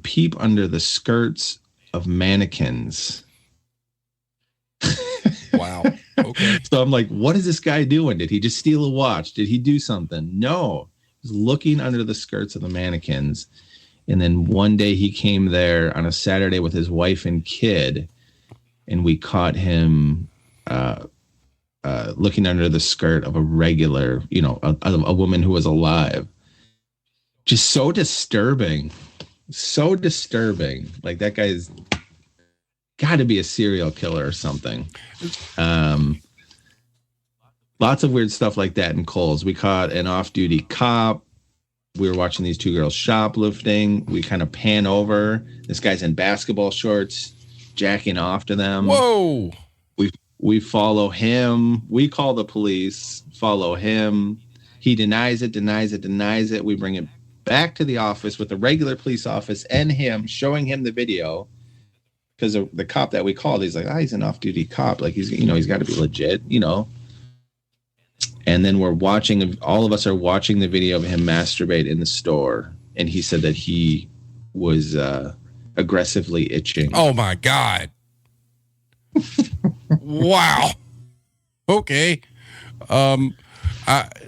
peep under the skirts of mannequins. Wow. Okay. So I'm like, what is this guy doing? Did he just steal a watch? Did he do something? No. He was looking under the skirts of the mannequins. And then one day he came there on a Saturday with his wife and kid, and we caught him looking under the skirt of a regular, a woman who was alive. Just so disturbing. So disturbing. Like, that guy's got to be a serial killer or something. Lots of weird stuff like that in Kohl's. We caught an off-duty cop. We were watching these two girls shoplifting. We kind of pan over. This guy's in basketball shorts, jacking off to them. Whoa. We follow him. We call the police, follow him. He denies it. We bring it back to the office with the regular police office and him, showing him the video. Because the cop that we called, he's like, he's an off-duty cop. Like, he's got to be legit, And then all of us are watching the video of him masturbate in the store. And he said that he was aggressively itching. Oh, my God. Wow. Okay.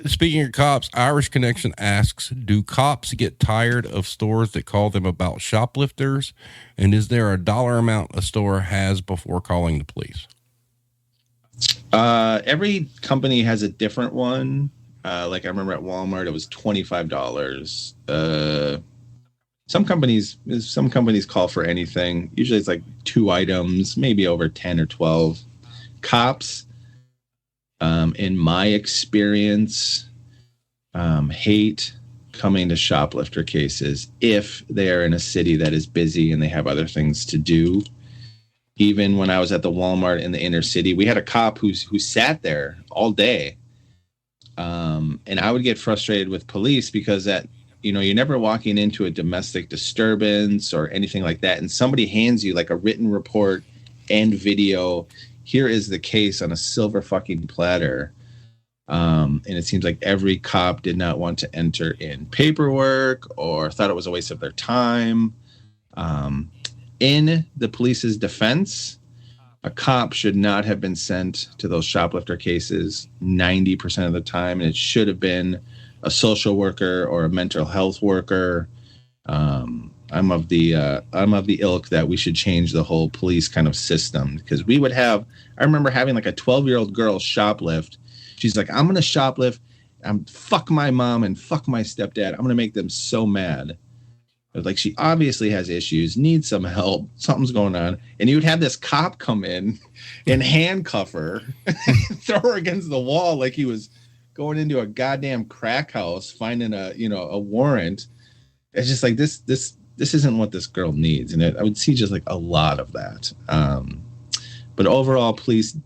Speaking of cops, Irish Connection asks, do cops get tired of stores that call them about shoplifters? And is there a dollar amount a store has before calling the police? Every company has a different one. Like I remember at Walmart, it was $25. Some companies call for anything. Usually it's like 2 items, maybe over 10 or 12. Cops, in my experience, hate coming to shoplifter cases if they are in a city that is busy and they have other things to do. Even when I was at the Walmart in the inner city, we had a cop who sat there all day. And I would get frustrated with police because you're never walking into a domestic disturbance or anything like that. And somebody hands you like a written report and video. Here is the case on a silver fucking platter. And it seems like every cop did not want to enter in paperwork or thought it was a waste of their time. In the police's defense, a cop should not have been sent to those shoplifter cases 90% of the time. And it should have been a social worker or a mental health worker. I'm of the ilk that we should change the whole police kind of system, because I remember having like a 12-year-old girl shoplift. She's like, I'm going to shoplift. Fuck my mom and fuck my stepdad. I'm going to make them so mad. Like, she obviously has issues, needs some help. Something's going on. And you would have this cop come in and handcuff her, throw her against the wall like he was going into a goddamn crack house, finding a warrant. It's just like, this isn't what this girl needs. And I would see just like a lot of that. But overall, police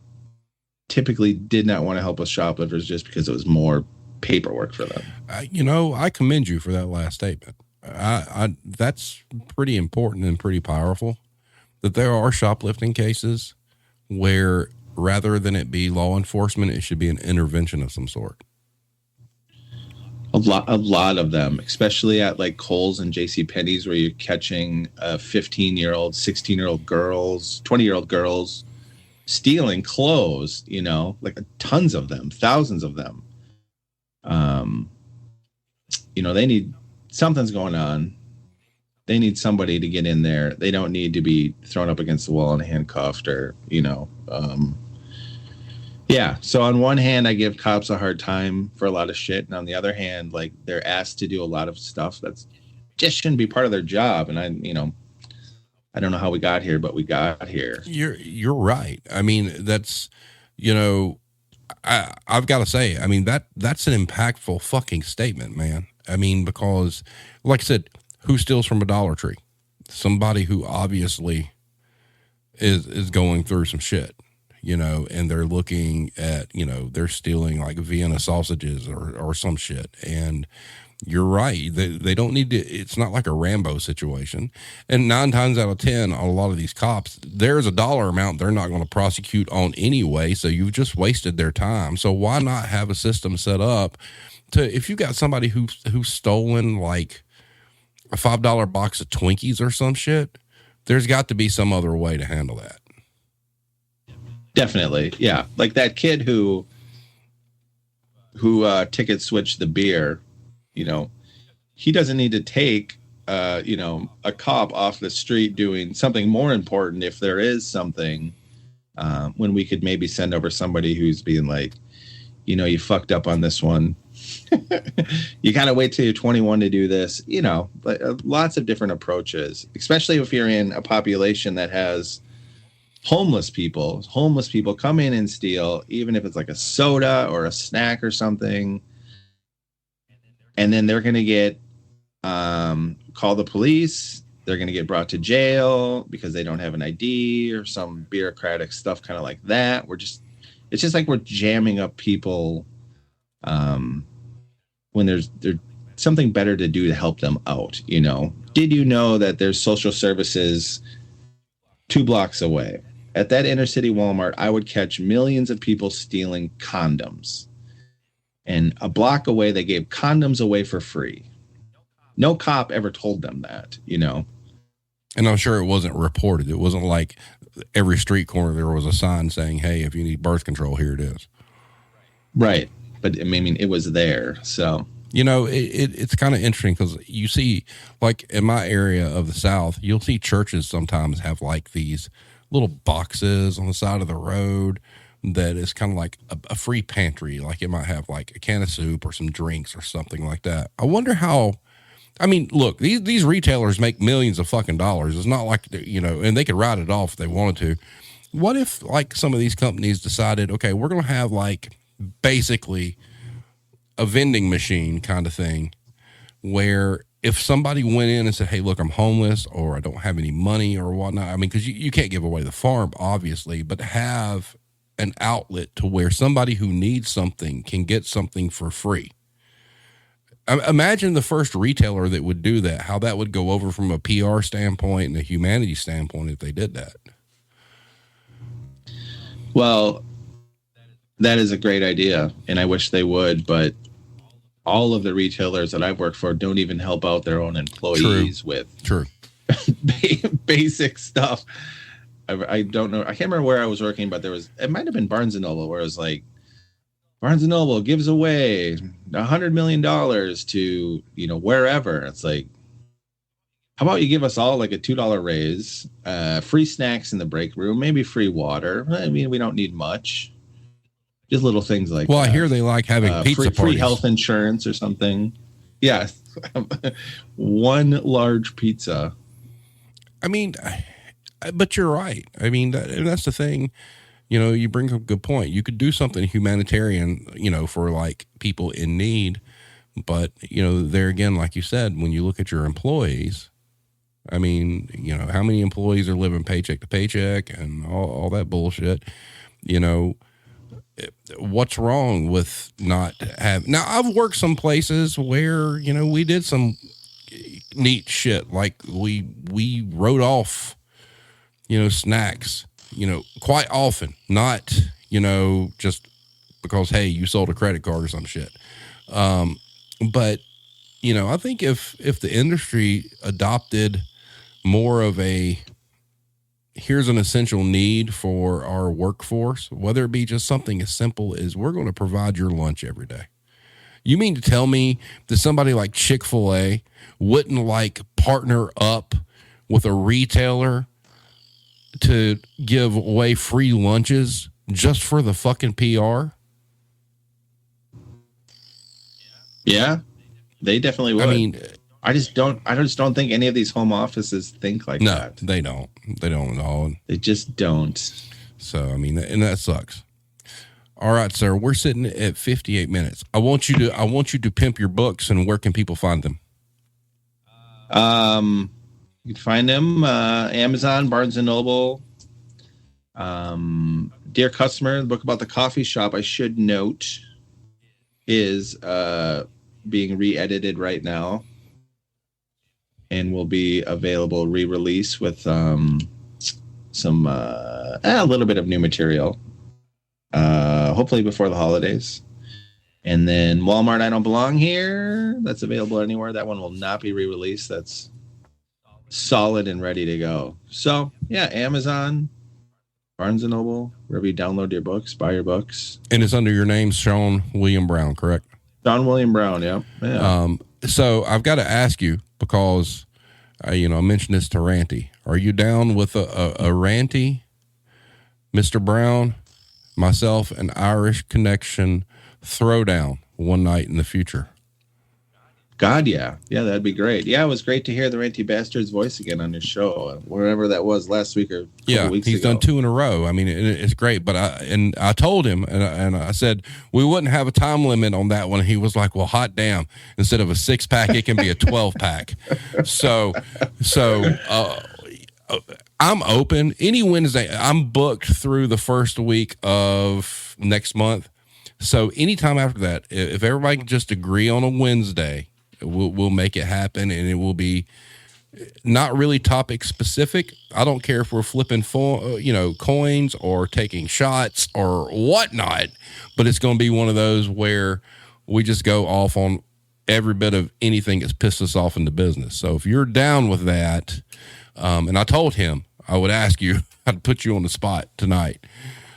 typically did not want to help with shoplifters just because it was more paperwork for them. I commend you for that last statement. That's pretty important and pretty powerful, that there are shoplifting cases where rather than it be law enforcement, it should be an intervention of some sort. A lot of them, especially at like Kohl's and JCPenney's, where you're catching 15-year-old, 16-year-old girls, 20-year-old girls stealing clothes, like tons of them, thousands of them. They need, something's going on. They need somebody to get in there. They don't need to be thrown up against the wall and handcuffed or, yeah. So on one hand, I give cops a hard time for a lot of shit. And on the other hand, like they're asked to do a lot of stuff that's just shouldn't be part of their job. And I don't know how we got here, but we got here. You're right. I mean, that's, I've got to say, I mean, that's an impactful fucking statement, man. I mean, because like I said, who steals from a Dollar Tree? Somebody who obviously is going through some shit, and they're looking at, they're stealing like Vienna sausages or some shit. And you're right. They don't need to, it's not like a Rambo situation. And 9 times out of 10, a lot of these cops, there's a dollar amount they're not going to prosecute on anyway. So you've just wasted their time. So why not have a system set up to, if you got somebody who's stolen like a $5 box of Twinkies or some shit, there's got to be some other way to handle that. Definitely. Yeah. Like that kid who ticket switched the beer, he doesn't need to take, a cop off the street doing something more important. If there is something, when we could maybe send over somebody who's being like, you fucked up on this one. You gotta wait till you're 21 to do this, but lots of different approaches, especially if you're in a population that has homeless people come in and steal, even if it's like a soda or a snack or something. And then they're going to get, call the police. They're going to get brought to jail because they don't have an ID or some bureaucratic stuff kind of like that. It's just like we're jamming up people when there's something better to do to help them out. Did you know that there's social services 2 blocks away? At that inner city Walmart, I would catch millions of people stealing condoms. And a block away, they gave condoms away for free. No cop ever told them that, And I'm sure it wasn't reported. It wasn't like every street corner there was a sign saying, hey, if you need birth control, here it is. Right. But I mean, it was there. So, it's kind of interesting because you see, like in my area of the South, you'll see churches sometimes have like these little boxes on the side of the road that is kind of like a free pantry. Like it might have like a can of soup or some drinks or something like that. I wonder how, I mean, look, these retailers make millions of fucking dollars. It's not like, and they could write it off if they wanted to. What if like some of these companies decided, okay, we're going to have like basically a vending machine kind of thing where if somebody went in and said, hey, look, I'm homeless or I don't have any money or whatnot. I mean, because you can't give away the farm, obviously, but have an outlet to where somebody who needs something can get something for free. Imagine the first retailer that would do that, how that would go over from a PR standpoint and a humanity standpoint if they did that. Well, that is a great idea, and I wish they would, but all of the retailers that I've worked for don't even help out their own employees with basic stuff. I don't know. I can't remember where I was working, but it might have been Barnes & Noble, where it was like, Barnes & Noble gives away $100 million to, wherever. It's like, how about you give us all like a $2 raise, free snacks in the break room, maybe free water. I mean, we don't need much. Just little things like I hear they like having pizza parties. Free health insurance or something. Yeah. One large pizza. I mean, but you're right. I mean, that's the thing. You bring up a good point. You could do something humanitarian, for like people in need. But, there again, like you said, when you look at your employees, I mean, how many employees are living paycheck to paycheck and all that bullshit, what's wrong with not have now I've worked some places where, we did some neat shit. Like we wrote off, snacks, quite often, not, just because, hey, you sold a credit card or some shit. But, I think if the industry adopted more of a, here's an essential need for our workforce, whether it be just something as simple as we're going to provide your lunch every day. You mean to tell me that somebody like Chick-fil-A wouldn't like partner up with a retailer to give away free lunches just for the fucking PR? Yeah, they definitely would. I mean, I just don't think any of these home offices think like that. No, they don't. They don't at all. They just don't. So, I mean, and that sucks. All right, sir. We're sitting at 58 minutes. I want you to pimp your books, and where can people find them? You can find them Amazon, Barnes and Noble. Dear Customer, the book about the coffee shop, I should note, is being re-edited right now and will be available re-release with some a little bit of new material, hopefully before the holidays. And then Walmart, I Don't Belong Here, that's available anywhere. That one will not be re-released. That's solid and ready to go. So yeah, Amazon, Barnes & Noble, wherever you download your books, buy your books. And it's under your name, Sean William Brown, correct? Sean William Brown, yeah. So I've got to ask you, because I mentioned this to Ranty. Are you down with a Ranty, Mr. Brown, myself, an Irish Connection throwdown one night in the future? God, yeah. Yeah, that'd be great. Yeah, it was great to hear the Ranty Bastard's voice again on his show, wherever that was last week or a couple weeks ago. He's done 2 in a row. I mean, it's great. But I told him, and I said, we wouldn't have a time limit on that one. He was like, well, hot damn. Instead of a 6-pack, it can be a 12-pack. So I'm open. Any Wednesday, I'm booked through the first week of next month. So anytime after that, if everybody can just agree on a Wednesday, we'll make it happen, and it will be not really topic specific. I don't care if we're flipping coins or taking shots or whatnot, but it's going to be one of those where we just go off on every bit of anything that's pissed us off in the business. So if you're down with that, and I told him I would ask you, I'd put you on the spot tonight.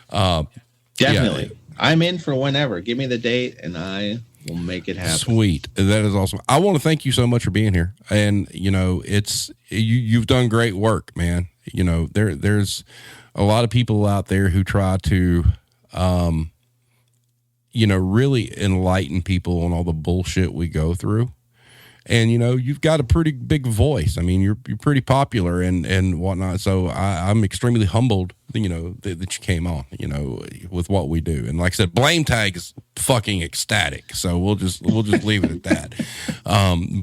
Definitely. Yeah. I'm in for whenever. Give me the date and I will make it happen. Sweet. That is awesome. I want to thank you so much for being here. And, you've done great work, man. There's a lot of people out there who try to, really enlighten people on all the bullshit we go through. And, you've got a pretty big voice. I mean, you're pretty popular and whatnot. So I'm extremely humbled, that you came on, with what we do. And like I said, Blame Tag is fucking ecstatic. So we'll just leave it at that.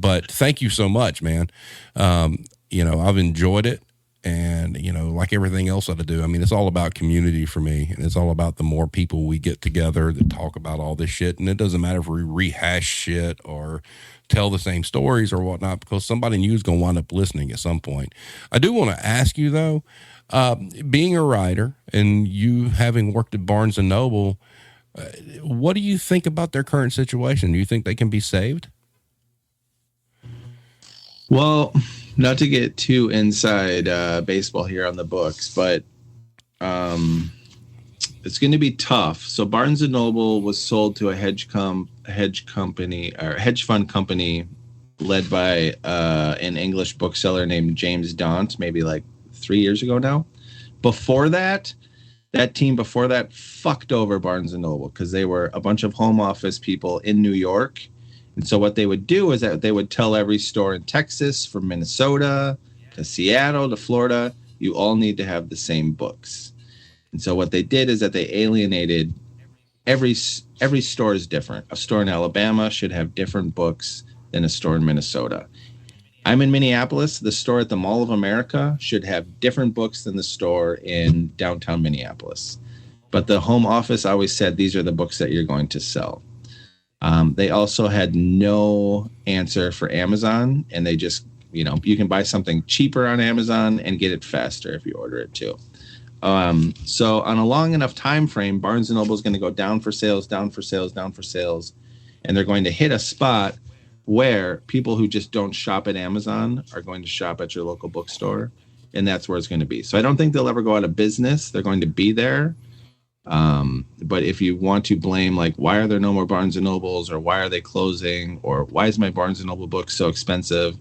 But thank you so much, man. I've enjoyed it. And, like everything else that I do, I mean, it's all about community for me. And it's all about the more people we get together that talk about all this shit. And it doesn't matter if we rehash shit or tell the same stories or whatnot, because somebody new is going to wind up listening at some point. I do want to ask you, though, being a writer and you having worked at Barnes & Noble, what do you think about their current situation? Do you think they can be saved? Well, not to get too inside baseball here on the books, but it's going to be tough. So Barnes & Noble was sold to a hedge fund company led by an English bookseller named James Daunt, maybe like 3 years ago now. Before that team fucked over Barnes & Noble because they were a bunch of home office people in New York. And so what they would do is that they would tell every store in Texas, from Minnesota to Seattle to Florida, you all need to have the same books. And so what they did is that they alienated every store is different. A store in Alabama should have different books than a store in Minnesota. I'm in Minneapolis. The store at the Mall of America should have different books than the store in downtown Minneapolis. But the home office always said, these are the books that you're going to sell. They also had no answer for Amazon, and they just, you can buy something cheaper on Amazon and get it faster if you order it too. So on a long enough time frame, Barnes & Noble is going to go down for sales, and they're going to hit a spot where people who just don't shop at Amazon are going to shop at your local bookstore, and that's where it's going to be. So I don't think they'll ever go out of business. They're going to be there, But if you want to blame, like, why are there no more Barnes and Nobles, or why are they closing, or why is my Barnes and Noble book so expensive,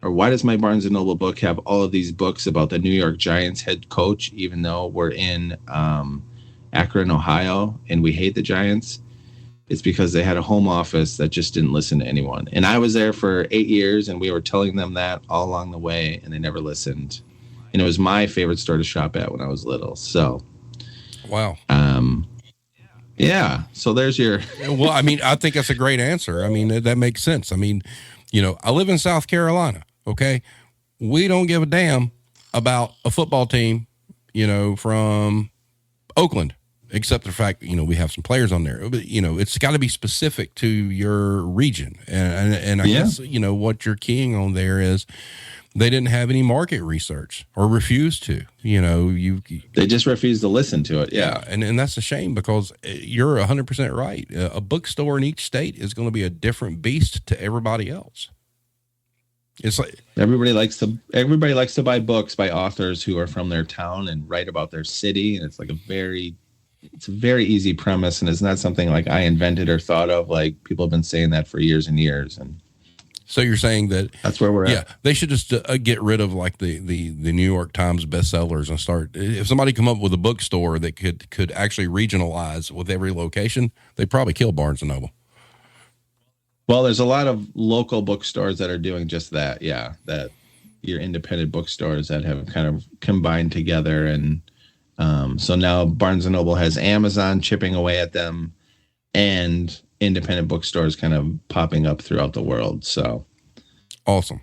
or why does my Barnes and Noble book have all of these books about the New York Giants head coach, even though we're in Akron, Ohio, and we hate the Giants? It's because they had a home office that just didn't listen to anyone. And I was there for 8 years, and we were telling them that all along the way, and they never listened. And it was my favorite store to shop at when I was little. So, wow. Yeah. So there's your. Well, I mean, I think that's a great answer. I mean, that makes sense. I mean, I live in South Carolina. Okay. We don't give a damn about a football team, from Oakland, except the fact, we have some players on there, but it's got to be specific to your region. And I guess, what you're keying on there is they didn't have any market research or refused to, they just refused to listen to it. Yeah. And that's a shame, because you're 100% right. A bookstore in each state is going to be a different beast to everybody else. It's like everybody likes to buy books by authors who are from their town and write about their city. And it's like it's a very easy premise. And it's not something like I invented or thought of. Like, people have been saying that for years and years. And so you're saying that's where we're at. Yeah, they should just get rid of like the New York Times bestsellers and start. If somebody come up with a bookstore that could actually regionalize with every location, they'd probably kill Barnes and Noble. Well, there's a lot of local bookstores that are doing just that. Yeah, that your independent bookstores that have kind of combined together, and so now Barnes and Noble has Amazon chipping away at them, and independent bookstores kind of popping up throughout the world. So awesome.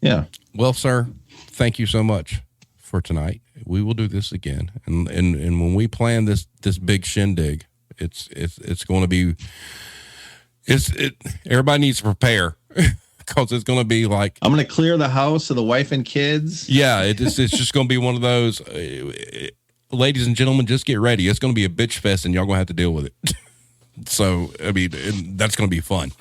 Yeah. Well, sir, thank you so much for tonight. We will do this again, and when we plan this big shindig, it's going to be. Everybody needs to prepare, because it's going to be like, I'm going to clear the house of the wife and kids. Yeah, it's just going to be one of those. Ladies and gentlemen, just get ready. It's going to be a bitch fest, and y'all going to have to deal with it. So, I mean, that's going to be fun.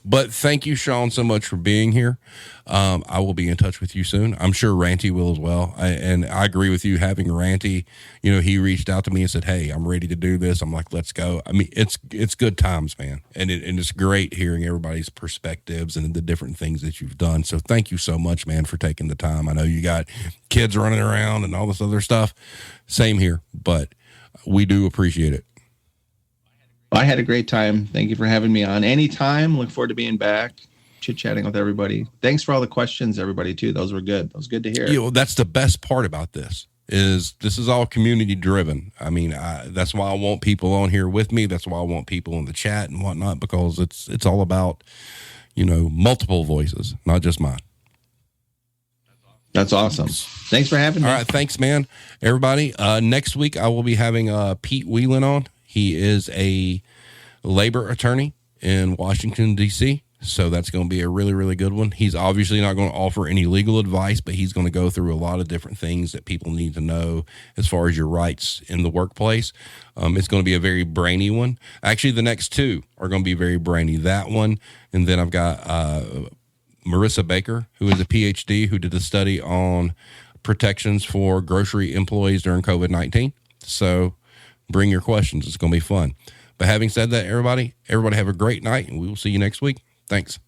But thank you, Sean, so much for being here. I will be in touch with you soon. I'm sure Ranty will as well. And I agree with you, having Ranty, he reached out to me and said, hey, I'm ready to do this. I'm like, let's go. I mean, it's good times, man. And it's great hearing everybody's perspectives and the different things that you've done. So thank you so much, man, for taking the time. I know you got kids running around and all this other stuff. Same here, but we do appreciate it. I had a great time. Thank you for having me on. Anytime. Look forward to being back, chit-chatting with everybody. Thanks for all the questions, everybody, too. Those were good. That was good to hear. Well, that's the best part about this. This is all community driven. I mean, that's why I want people on here with me. That's why I want people in the chat and whatnot, because it's all about, multiple voices, not just mine. That's awesome. Thanks for having me. All right. Thanks, man. Everybody. Next week, I will be having Pete Whelan on. He is a labor attorney in Washington, D.C., so that's going to be a really, really good one. He's obviously not going to offer any legal advice, but he's going to go through a lot of different things that people need to know as far as your rights in the workplace. It's going to be a very brainy one. Actually, the next two are going to be very brainy. That one, and then I've got Marissa Baker, who is a PhD, who did a study on protections for grocery employees during COVID-19. So bring your questions. It's going to be fun. But having said that, everybody have a great night, and we will see you next week. Thanks.